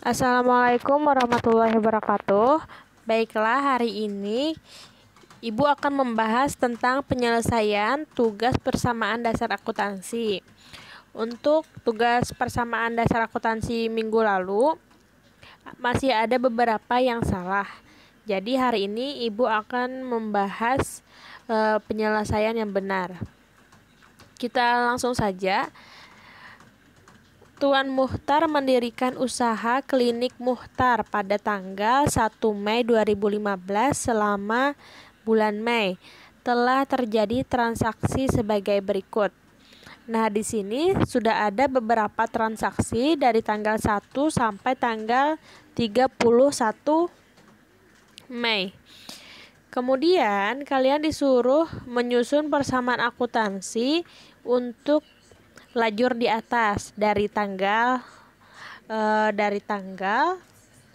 Assalamualaikum warahmatullahi wabarakatuh. Baiklah, hari ini Ibu akan membahas tentang penyelesaian tugas persamaan dasar akuntansi. Untuk tugas persamaan dasar akuntansi minggu lalu, masih ada beberapa yang salah. Jadi hari ini Ibu akan membahas penyelesaian yang benar. Kita langsung saja. Tuan Muhtar mendirikan usaha Klinik Muhtar pada tanggal 1 Mei 2015 selama bulan Mei. Telah terjadi transaksi sebagai berikut. Nah, di sini sudah ada beberapa transaksi dari tanggal 1 sampai tanggal 31 Mei. Kemudian kalian disuruh menyusun persamaan akuntansi untuk lajur di atas dari tanggal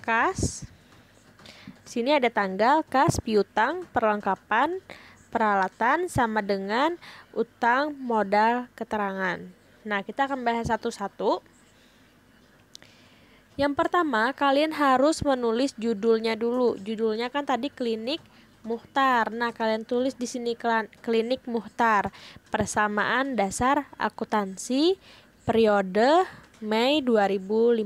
kas. Sini ada tanggal kas, piutang, perlengkapan, peralatan sama dengan utang, modal, keterangan. Nah, kita akan bahas satu-satu. Yang pertama, kalian harus menulis judulnya dulu. Judulnya kan tadi Klinik Muhtar. Nah, kalian tulis di sini Klinik Muhtar, persamaan dasar akuntansi periode Mei 2015.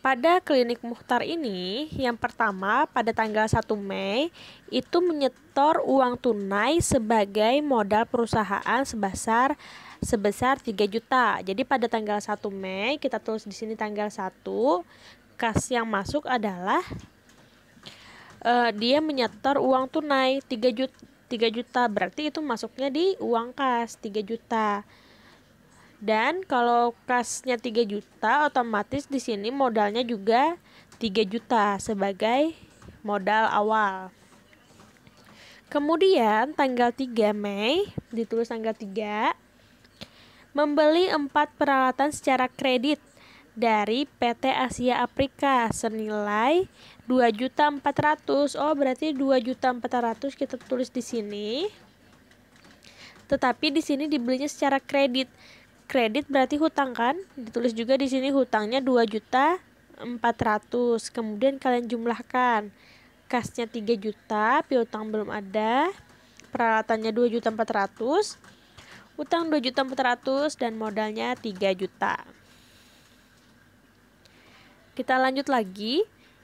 Pada Klinik Muhtar ini, yang pertama pada tanggal 1 Mei itu menyetor uang tunai sebagai modal perusahaan sebesar 3 juta. Jadi pada tanggal 1 Mei kita tulis di sini tanggal 1, kas yang masuk adalah dia menyetor uang tunai 3 juta, berarti itu masuknya di uang kas 3 juta. Dan kalau kasnya 3 juta, otomatis di sini modalnya juga 3 juta sebagai modal awal. Kemudian tanggal 3 Mei, ditulis tanggal 3, membeli 4 peralatan secara kredit dari PT Asia Afrika senilai 2.400.000. Oh, berarti 2.400.000 kita tulis di sini. Tetapi di sini dibelinya secara kredit. Kredit berarti hutang kan? Ditulis juga di sini hutangnya 2.400.000. Kemudian kalian jumlahkan. Kasnya 3 juta, piutang belum ada. Peralatannya 2.400.000. Utang 2.400.000 dan modalnya 3 juta. Kita lanjut lagi.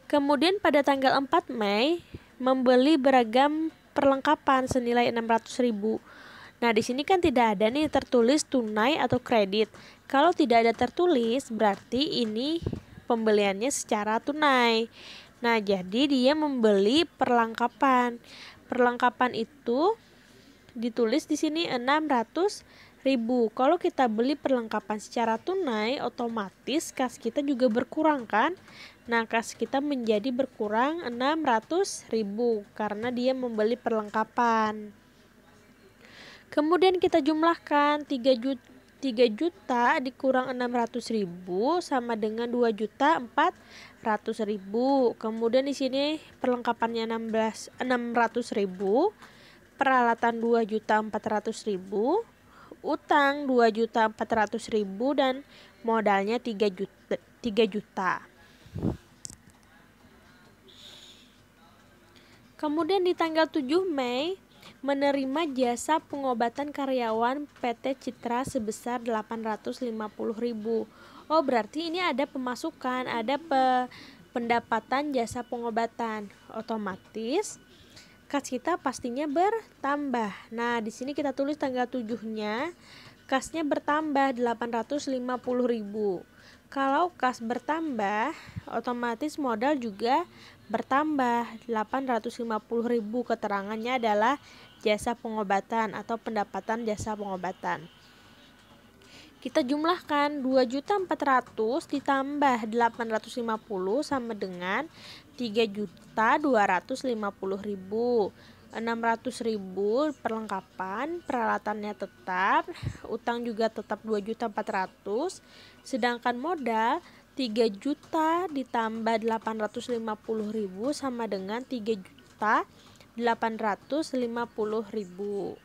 Kemudian pada tanggal 4 Mei membeli beragam perlengkapan senilai 600.000. Nah, di sini kan tidak ada nih tertulis tunai atau kredit. Kalau tidak ada tertulis, berarti ini pembeliannya secara tunai. Nah, jadi dia membeli perlengkapan. Perlengkapan itu ditulis di sini 600.000. Kalau kita beli perlengkapan secara tunai, otomatis kas kita juga berkurang kan? Nah, kas kita menjadi berkurang 600.000 karena dia membeli perlengkapan. Kemudian kita jumlahkan 3 juta dikurang 600.000 sama dengan 2.400.000. Kemudian di sini perlengkapannya 600.000, peralatan 2.400.000, utang 2.400.000 dan modalnya 3 juta. Kemudian di tanggal 7 Mei menerima jasa pengobatan karyawan PT Citra sebesar 850.000. Oh, berarti ini ada pemasukan, ada pendapatan jasa pengobatan. Otomatis kas kita pastinya bertambah. Nah, di sini kita tulis tanggal 7-nya, kasnya bertambah 850.000. Kalau kas bertambah, otomatis modal juga bertambah 850.000. Keterangannya adalah jasa pengobatan atau pendapatan jasa pengobatan. Kita jumlahkan 2.400.000 ditambah 850 sama dengan 3.250.000. 600.000 perlengkapan, peralatannya tetap, utang juga tetap 2.400.000, sedangkan modal 3 juta ditambah 850.000 sama dengan 3.850.000.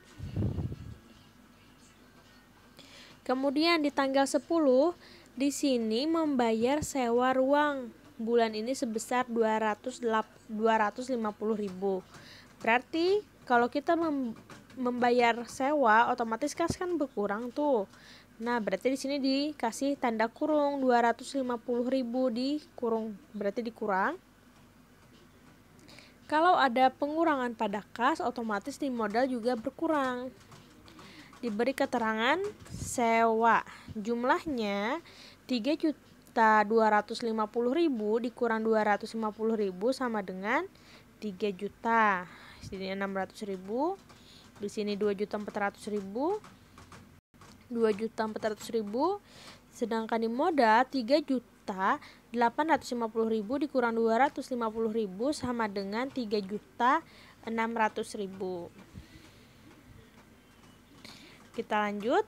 Kemudian di tanggal 10 di sini membayar sewa ruang bulan ini sebesar 250.000. Berarti kalau kita membayar sewa otomatis kas kan berkurang tuh. Nah, berarti di sini dikasih tanda kurung 250.000 dikurung, berarti dikurang. Kalau ada pengurangan pada kas, otomatis di modal juga berkurang. Diberi keterangan sewa, jumlahnya 3.250.000 dikurang 250.000 sama dengan 3 juta. Di sini 600.000, di sini 2.400.000, 2.400.000, sedangkan di modal 3.850.000 dikurang 250.000 sama dengan 3.600.000. Kita lanjut.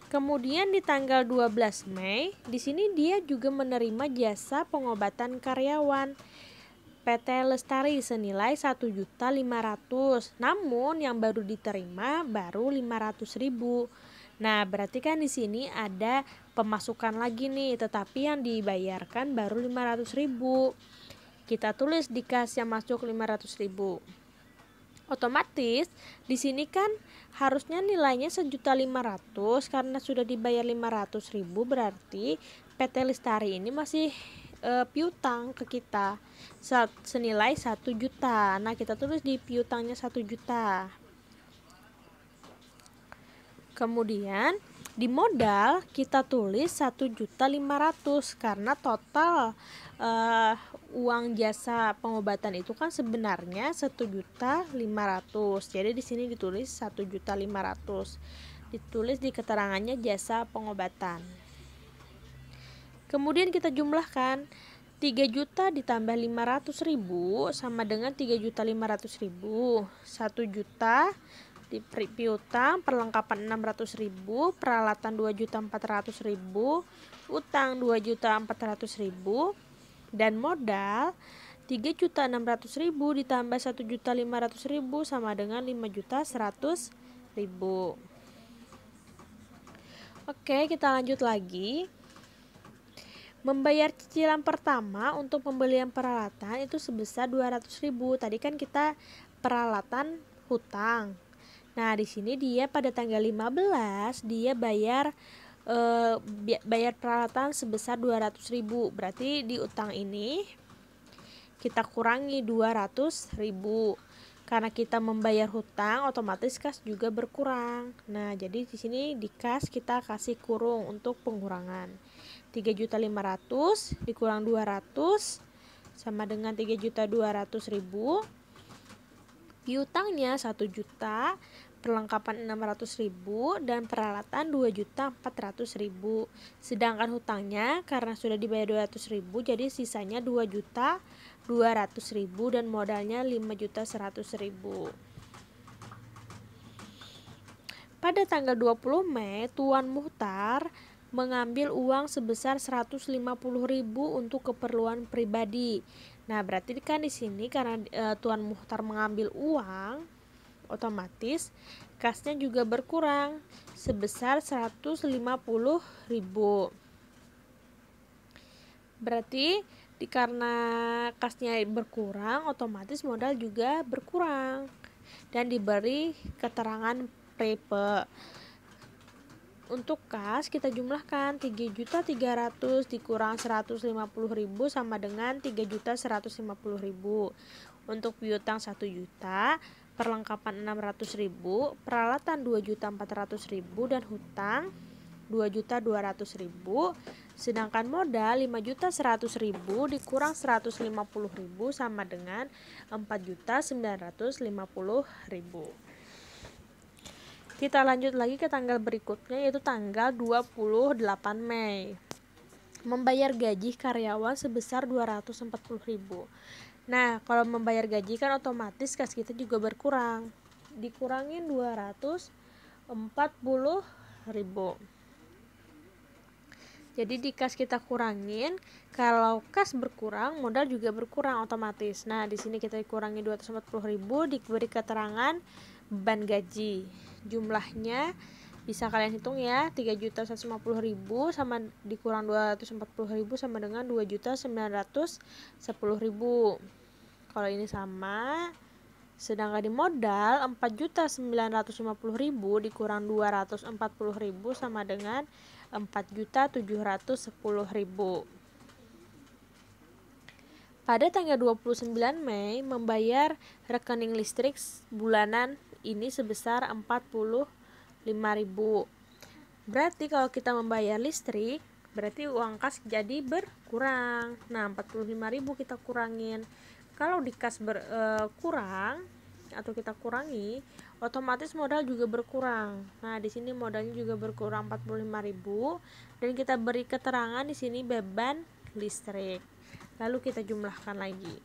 Kemudian di tanggal 12 Mei, di sini dia juga menerima jasa pengobatan karyawan PT Lestari senilai 1.500.000. Namun yang baru diterima baru 500.000. Nah, berarti kan di sini ada pemasukan lagi nih, tetapi yang dibayarkan baru 500.000. Kita tulis di kas yang masuk 500.000. Otomatis di sini kan harusnya nilainya 1.500.000, karena sudah dibayar 500.000 berarti PT Lestari ini masih piutang ke kita senilai 1 juta. Nah, kita tulis di piutangnya 1 juta. Kemudian di modal kita tulis 1.500.000 karena total uang jasa pengobatan itu kan sebenarnya 1.500.000. Jadi di sini ditulis 1.500.000. Ditulis di keterangannya jasa pengobatan. Kemudian kita jumlahkan 3 juta ditambah 500.000 sama dengan 3.500.000. 1 juta di piutang, perlengkapan 600.000, peralatan 2.400.000, utang 2.400.000, dan modal 3.600.000 ditambah 1.500.000 sama dengan 5.100.000. Oke, kita lanjut lagi. Membayar cicilan pertama untuk pembelian peralatan itu sebesar 200.000. Tadi kan kita peralatan hutang. Nah, di sini dia pada tanggal 15 dia bayar peralatan sebesar 200.000. Berarti di utang ini kita kurangi 200.000. Karena kita membayar hutang, otomatis kas juga berkurang. Nah, jadi di sini di kas kita kasih kurung untuk pengurangan. 3.500.000 dikurang 200 sama dengan 3.200.000. Piutangnya 1 juta, perlengkapan 600.000, dan peralatan 2.400.000. Sedangkan hutangnya karena sudah dibayar 200.000 jadi sisanya 2.200.000 dan modalnya 5.100.000. Pada tanggal 20 Mei, Tuan Muhtar mengambil uang sebesar 150.000 untuk keperluan pribadi. Nah, berarti kan di sini karena Tuan Muhtar mengambil uang, otomatis kasnya juga berkurang sebesar 150.000. Berarti karena kasnya berkurang, otomatis modal juga berkurang dan diberi keterangan prepe. Untuk kas kita jumlahkan 3.300.000 dikurang 150.000 sama dengan 3.150.000. Untuk piutang 1 juta, perlengkapan 600.000, peralatan 2.400.000, dan hutang 2.200.000. Sedangkan modal 5.100.000 dikurang 150.000 sama dengan 4.950.000. Kita lanjut lagi ke tanggal berikutnya, yaitu tanggal 28 Mei. Membayar gaji karyawan sebesar 240.000. Nah, kalau membayar gaji kan otomatis kas kita juga berkurang. Dikurangin 240.000. Jadi di kas kita kurangin, kalau kas berkurang, modal juga berkurang otomatis. Nah, di sini kita kurangi 240.000, diberi keterangan beban gaji. Jumlahnya Bisa kalian hitung ya, 3.150.000 sama dikurang 240.000 sama dengan 2.910.000. Kalau ini sama, sedangkan di modal 4.950.000 dikurang 240.000 sama dengan 4.710.000. Pada tanggal 29 Mei membayar rekening listrik bulanan ini sebesar 45.000. Berarti kalau kita membayar listrik, berarti uang kas jadi berkurang. Nah, 45.000 kita kurangin. Kalau di kas kurang atau kita kurangi, otomatis modal juga berkurang. Nah, di sini modalnya juga berkurang 45.000 dan kita beri keterangan di sini beban listrik. Lalu kita jumlahkan lagi.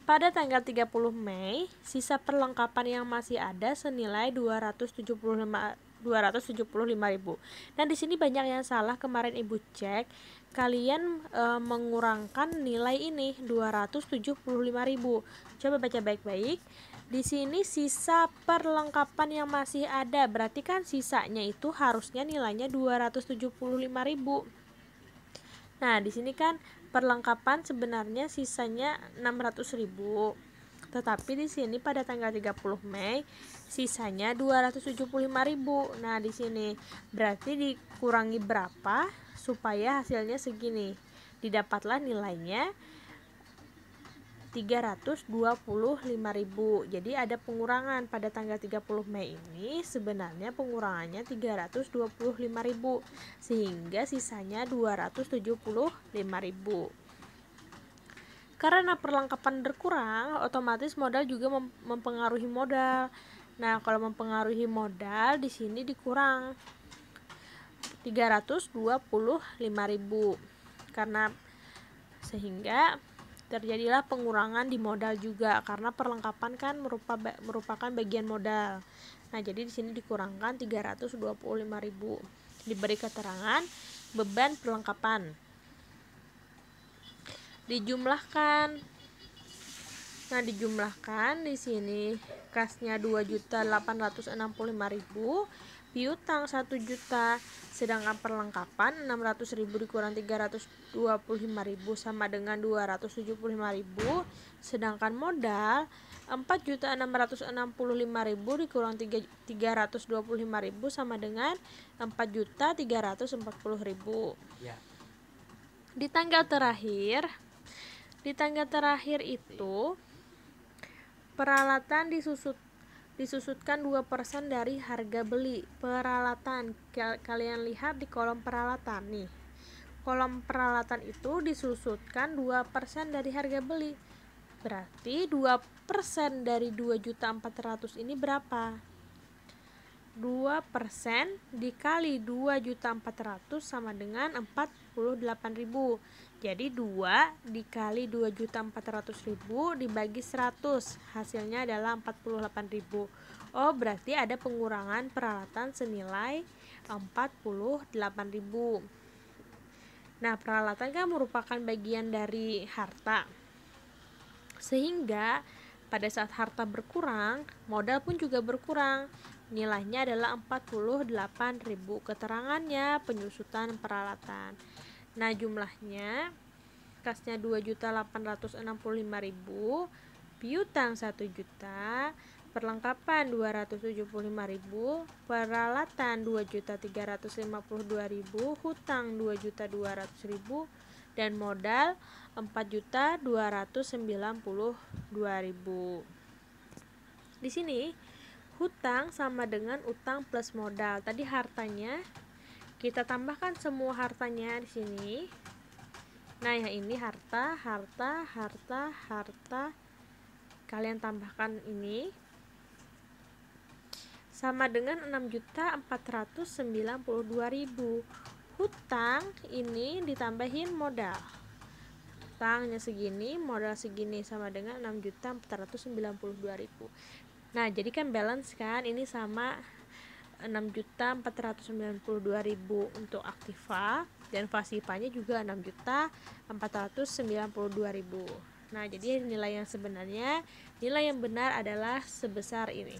Pada tanggal 30 Mei, sisa perlengkapan yang masih ada senilai 275.000. Nah, di sini banyak yang salah. Kemarin Ibu cek, kalian mengurangkan nilai ini 275.000. Coba baca baik-baik. Di sini sisa perlengkapan yang masih ada, berarti kan sisanya itu harusnya nilainya 275.000. Nah, di sini kan perlengkapan sebenarnya sisanya 600.000. Tetapi di sini pada tanggal 30 Mei sisanya 275.000. Nah, di sini berarti dikurangi berapa supaya hasilnya segini. Didapatlah nilainya 325.000. Jadi ada pengurangan pada tanggal 30 Mei ini, sebenarnya pengurangannya 325.000 sehingga sisanya 275.000. Karena perlengkapan berkurang, otomatis modal juga mempengaruhi modal. Nah, kalau mempengaruhi modal di sini dikurang 325.000 karena sehingga terjadilah pengurangan di modal juga karena perlengkapan kan merupakan bagian modal. Nah, jadi di sini dikurangkan 325.000. Diberi keterangan beban perlengkapan. Dijumlahkan. Nah, dijumlahkan di sini kasnya 2.865.000, piutang 1 juta, sedangkan perlengkapan 600.000 dikurang 325.000 sama dengan 275.000, sedangkan modal 4.665.000 dikurang 325.000 sama dengan 4.340.000. Ya. Di tanggal terakhir itu peralatan disusutkan 2% dari harga beli. Peralatan, kalian lihat di kolom peralatan nih. Kolom peralatan itu disusutkan 2% dari harga beli. Berarti 2% dari 2.400.000 ini berapa? 2% dikali 2.400.000 sama dengan 48.000. Jadi 2 dikali 2.400.000 dibagi 100, hasilnya adalah 48.000. Oh, berarti ada pengurangan peralatan senilai 48.000. Nah, peralatan kan merupakan bagian dari harta. Sehingga pada saat harta berkurang, modal pun juga berkurang. Nilainya adalah 48.000. Keterangannya penyusutan peralatan. Nah, jumlahnya kasnya 2.865.000, piutang 1 juta, perlengkapan 275.000, peralatan 2.352.000, hutang 2.200.000 dan modal 4.292.000. Di sini hutang sama dengan utang plus modal. Tadi hartanya kita tambahkan semua hartanya di sini. Nah, yang ini harta. Kalian tambahkan ini sama dengan 6.492.000. Hutang ini ditambahin modal. Hutangnya segini, modal segini sama dengan 6.492.000. Nah, jadi kan balance kan ini sama 6.492.000 untuk aktiva dan pasifanya juga 6.492.000. Nah, jadi nilai yang sebenarnya, nilai yang benar adalah sebesar ini.